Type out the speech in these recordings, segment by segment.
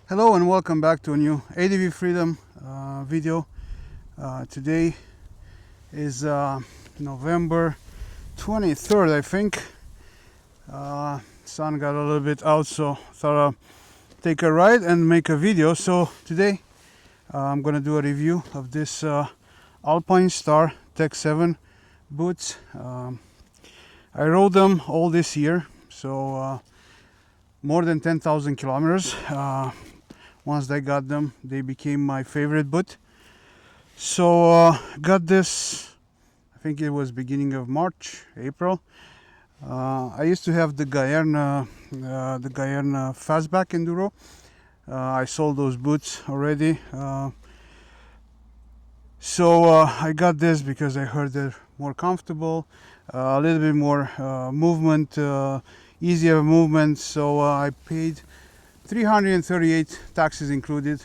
Hello and welcome back to a new ADV Freedom video. Today is November 23rd, I think. Sun got a little bit out, so thought I'd take a ride and make a video. So today I'm gonna do a review of this Alpinestars Tech 7 boots. I rode them all this year, so more than 10,000 kilometers. Once I got them, they became my favorite boot. So got this, I think it was beginning of March, April. I used to have the Gaerne Fastback Enduro. I sold those boots already. So I got this because I heard they're more comfortable, a little bit more movement, easier movement. So I paid 338, taxes included,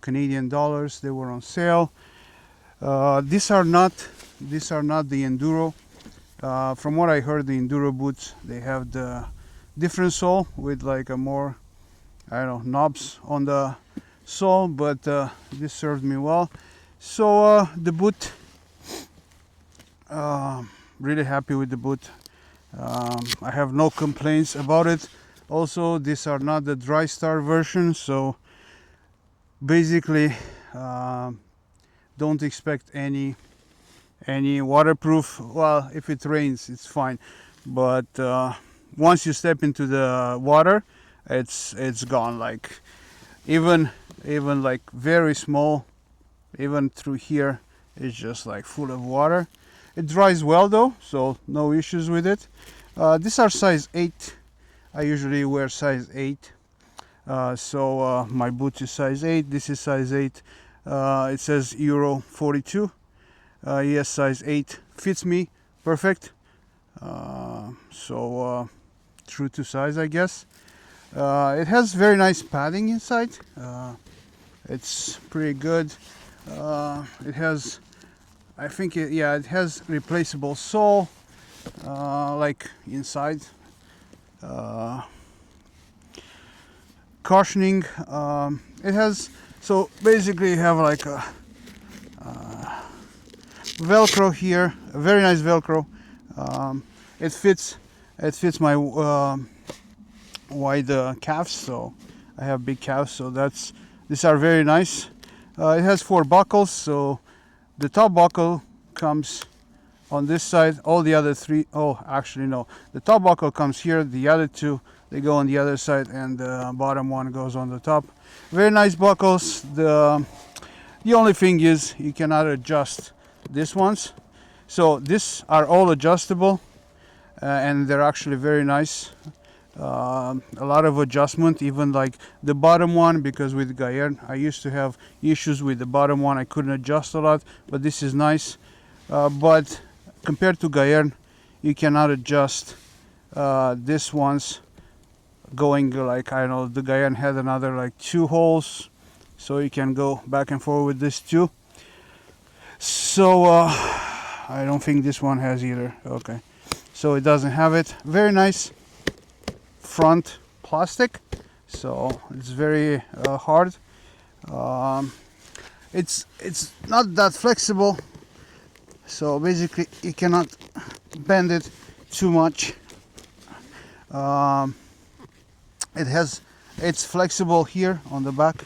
Canadian dollars. They were on sale. These are not the Enduro. From what I heard, the Enduro boots, they have the different sole with like a more, I don't know, knobs on the sole, but this served me well. So the boot, really happy with the boot. I have no complaints about it. Also, these are not the dry star version, so basically don't expect any waterproof. Well, if it rains, it's fine, but once you step into the water, it's gone. Like even like very small, even through here, it's just like full of water. It dries well though, so no issues with it. These are size 8. I usually wear size 8, so my boot is size 8. This is size 8. It says Euro 42. Yes, size 8 fits me perfect. So true to size, I guess. It has very nice padding inside. It's pretty good. It has, I think, it has replaceable sole, like inside. Cushioning, it has, so basically you have like a velcro here, a very nice velcro. It fits my wide calves, so I have big calves, so these are very nice. It has 4 buckles, so the top buckle comes on this side. All the other 3, oh actually no, the top buckle comes here, the other 2 they go on the other side, and the bottom one goes on the top. Very nice buckles. The only thing is you cannot adjust these ones, so these are all adjustable, and they're actually very nice. A lot of adjustment, even like the bottom one, because with Gaerne I used to have issues with the bottom one. I couldn't adjust a lot, but this is nice. But compared to Gaerne, you cannot adjust this one's going, like, I don't know, the Gaerne had another like 2 holes, so you can go back and forth with this too. So I don't think this one has either. Okay, so it doesn't have it. Very nice front plastic, so it's very hard. It's not that flexible, so basically you cannot bend it too much. It's flexible here on the back,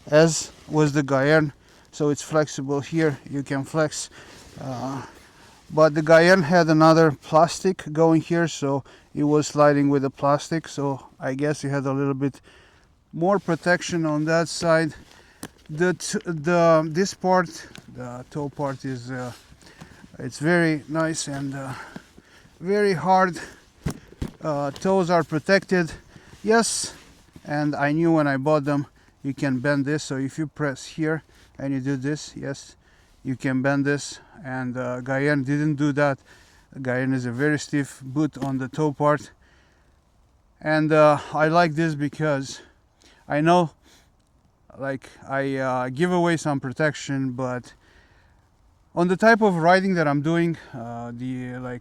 as was the Gaerne, so it's flexible here. You can flex, but the Gaerne had another plastic going here, so it was sliding with the plastic, so I guess it had a little bit more protection on that side. This part, the toe part, is it's very nice and very hard. Toes are protected, yes, and I knew when I bought them you can bend this, so if you press here and you do this, yes, you can bend this, and Gaerne didn't do that. Gaerne is a very stiff boot on the toe part, and I like this because I know, like, I give away some protection, but on the type of riding that I'm doing, I'm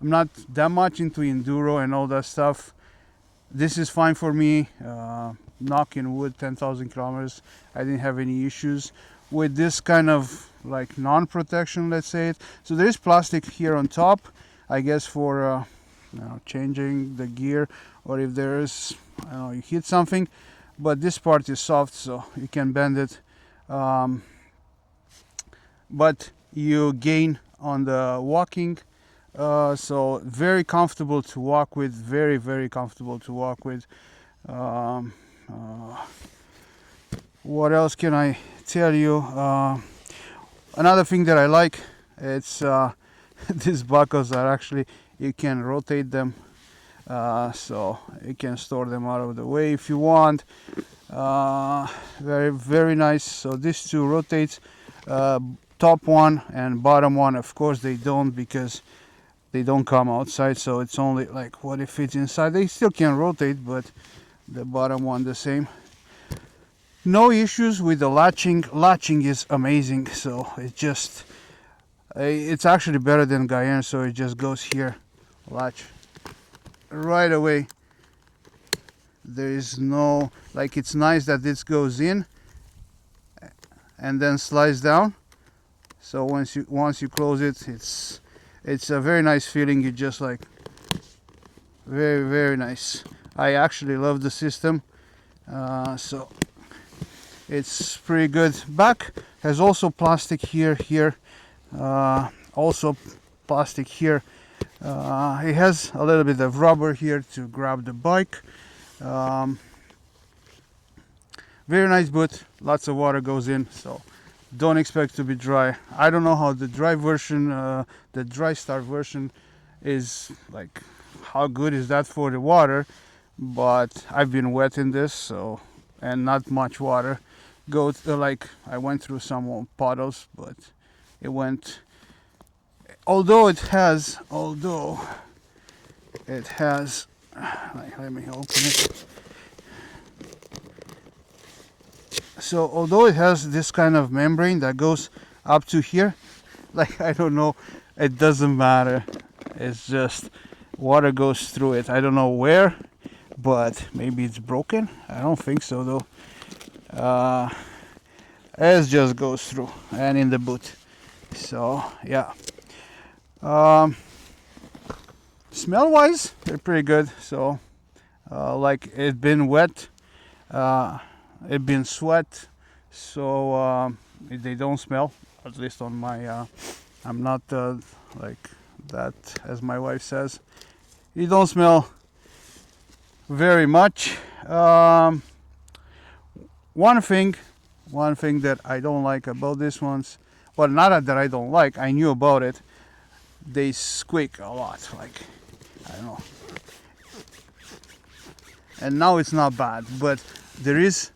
not that much into enduro and all that stuff. This is fine for me. knocking wood, 10,000 kilometers. I didn't have any issues with this kind of like non-protection, let's say it. So there is plastic here on top, I guess for you know, changing the gear, or if there is, I don't know, you hit something. But this part is soft, so you can bend it. But you gain on the walking, so very comfortable to walk with, very comfortable to walk with. What else can I tell you? Another thing that I like, it's these buckles are actually, you can rotate them, so you can store them out of the way if you want. Very nice. So these two rotates, top one and bottom one. Of course they don't, because they don't come outside, so it's only like what it fits inside. They still can rotate, but the bottom one the same. No issues with the latching is amazing. So it's actually better than Gaerne. So it just goes here, latch right away. There is no, like, it's nice that this goes in and then slides down. So once you close it, it's a very nice feeling. You just like, very nice. I actually love the system. So it's pretty good. Back has also plastic here, also plastic here. It has a little bit of rubber here to grab the bike. Very nice boot, lots of water goes in, so don't expect to be dry. I don't know how the dry version, the dry start version is like, how good is that for the water, but I've been wet in this, so, and not much water goes, like I went through some puddles, but it went, although it has, like, let me open it. So although it has this kind of membrane that goes up to here, like, I don't know, it doesn't matter. It's just water goes through it. I don't know where, but maybe it's broken. I don't think so though. It just goes through and in the boot. So yeah. Smell wise, they're pretty good. So like, it's been wet, it's been sweat, so they don't smell, at least on my I'm not like that, as my wife says. You don't smell very much. One thing that I don't like about these ones, well, not that I don't like, I knew about it, they squeak a lot, like, I don't know. And now it's not bad, but there is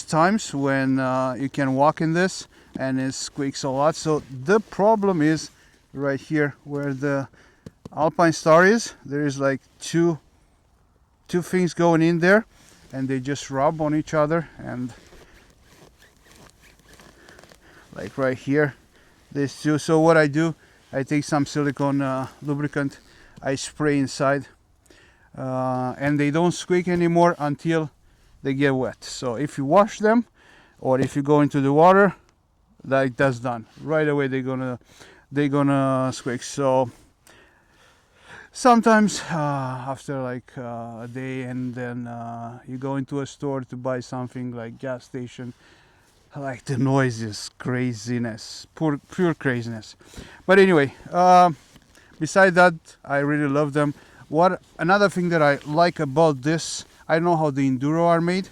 times when you can walk in this and it squeaks a lot. So the problem is right here where the Alpinestars is. There is like two things going in there, and they just rub on each other, and like right here, these two. So what I do, I take some silicone lubricant, I spray inside, and they don't squeak anymore until they get wet. So if you wash them, or if you go into the water, that's done right away. They're gonna squeak. So sometimes after like a day, and then you go into a store to buy something, like gas station, like, the noise is craziness, pure craziness. But anyway, beside that, I really love them. Another thing that I like about this, I don't know how the Enduro are made.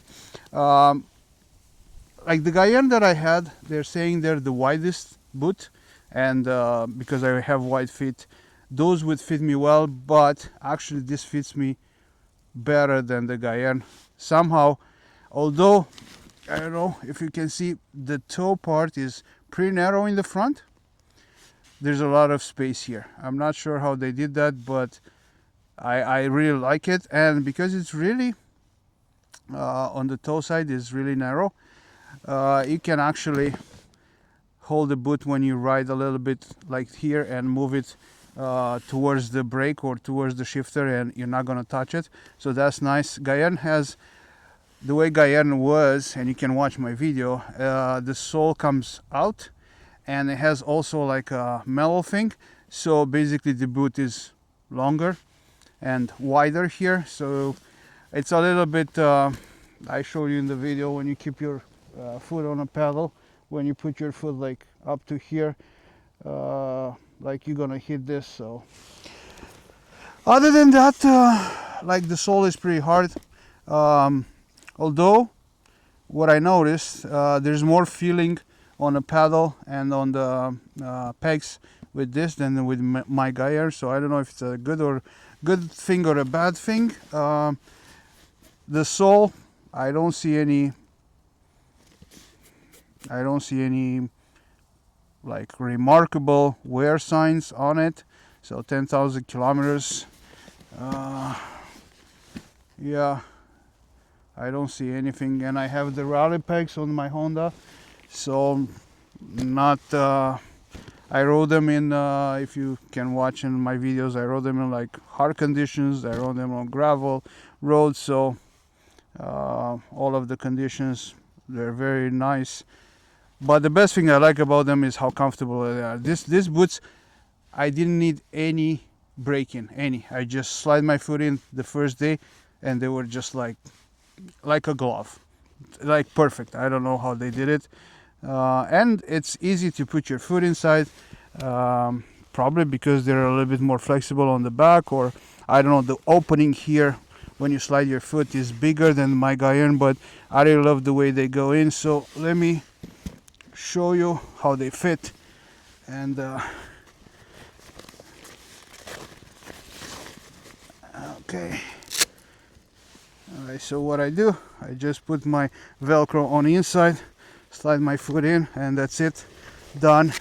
Like the Gaerne that I had, they're saying they're the widest boot, and because I have wide feet, those would fit me well, but actually this fits me better than the Gaerne somehow. Although, I don't know if you can see, the toe part is pretty narrow in the front. There's a lot of space here. I'm not sure how they did that, but I really like it. And because it's really on the toe side is really narrow, you can actually hold the boot when you ride a little bit like here and move it towards the brake or towards the shifter, and you're not going to touch it. So that's nice. Gaerne has the way Gaerne was, and you can watch my video, the sole comes out, and it has also like a metal thing. So basically the boot is longer and wider here. So it's a little bit, I showed you in the video, when you keep your foot on a pedal, when you put your foot like up to here, like you're gonna hit this. So other than that, like the sole is pretty hard. Although what I noticed, there's more feeling on the pedal and on the pegs with this than with my Gaerne. So I don't know if it's a good thing or a bad thing. The sole, I don't see any like remarkable wear signs on it. So 10,000 kilometers. Yeah, I don't see anything. And I have the rally pegs on my Honda, so not I rode them in, if you can watch in my videos, I rode them in like hard conditions, I rode them on gravel roads. So all of the conditions, they're very nice. But the best thing I like about them is how comfortable they are. These boots, I didn't need any braking, I just slide my foot in the first day, and they were just like a glove, like perfect. I don't know how they did it. And it's easy to put your foot inside, probably because they're a little bit more flexible on the back, or I don't know, the opening here when you slide your foot is bigger than my Gaerne, but I really love the way they go in. So let me show you how they fit. And okay, alright, so what I do, I just put my Velcro on the inside, slide my foot in, and that's it, done.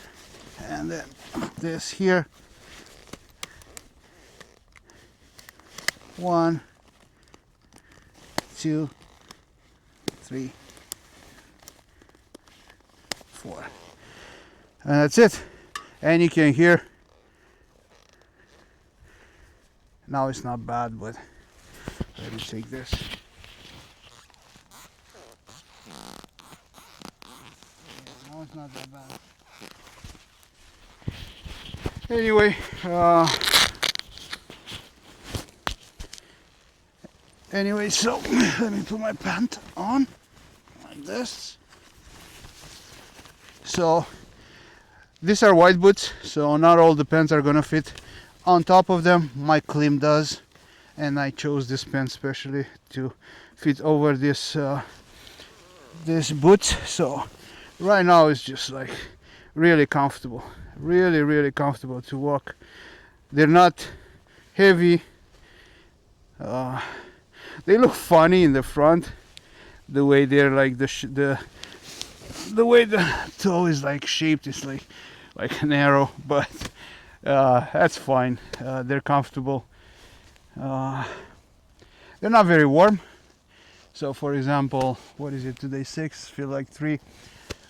And then this here, 1, 2, 3, 4, and that's it. And you can hear, now it's not bad, but let me take this. Now it's not that bad. Anyway, so let me put my pant on like this. So these are white boots, so not all the pants are gonna fit on top of them. My Klim does, and I chose this pant specially to fit over this this boot. So right now it's just like really comfortable, really comfortable to walk. They're not heavy. They look funny in the front, the way they're like the way the toe is like shaped is like an arrow, but that's fine. They're comfortable. They're not very warm. So for example, what is it today, 6, feel like 3.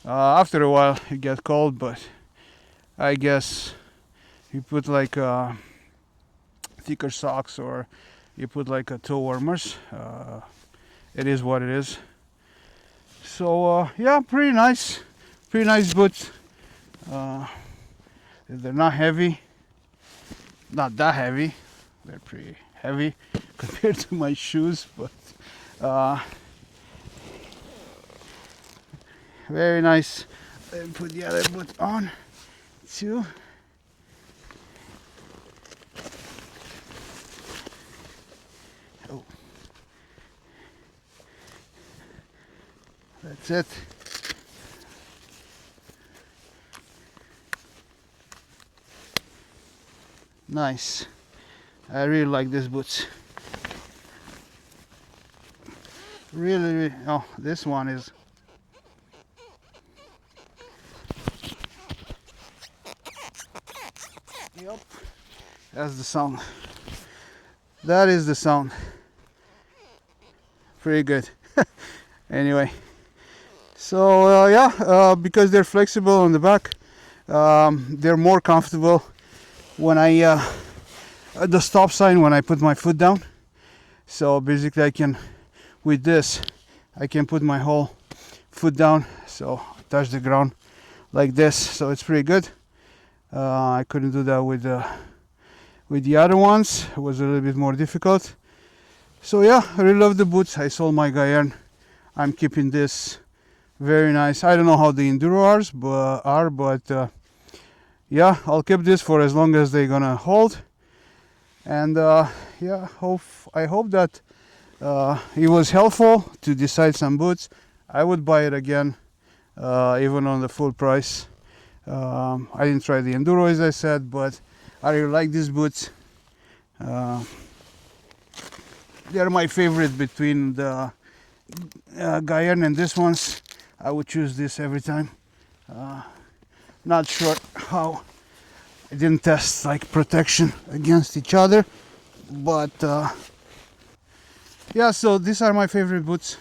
After a while it gets cold, but I guess you put like thicker socks, or you put like a toe warmers, it is what it is. So yeah, pretty nice boots. They're not heavy, not that heavy. They're pretty heavy compared to my shoes, but very nice. Let me put the other boot on too. Oh, that's it. Nice. I really like these boots. Really. Oh, this one is. Yep. That's the sound. That is the sound. Pretty good. Anyway. So yeah, because they're flexible on the back, they're more comfortable when I at the stop sign when I put my foot down. So basically I can, with this, I can put my whole foot down, so touch the ground like this, so it's pretty good. I couldn't do that with the other ones. It was a little bit more difficult. So yeah, I really love the boots. I sold my Gaerne. I'm keeping this. Very nice. I don't know how the Enduro are, but yeah, I'll keep this for as long as they're gonna hold. And yeah, I hope that it was helpful to decide some boots. I would buy it again, even on the full price. I didn't try the Enduro, as I said, but I really like these boots. They're my favorite between the Gaerne and this ones. I would choose this every time. Not sure how. I didn't test like protection against each other, but yeah, so these are my favorite boots.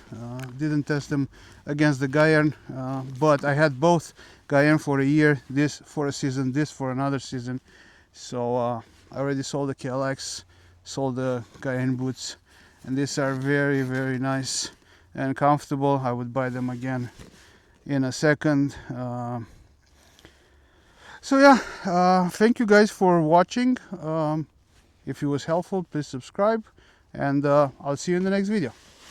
Didn't test them against the Gaerne, but I had both Gaerne for a year, this for a season, this for another season. So I already sold the KLX, sold the Gaerne boots, and these are very, very nice and comfortable. I would buy them again in a second. So yeah, thank you guys for watching. If it was helpful, please subscribe, and I'll see you in the next video.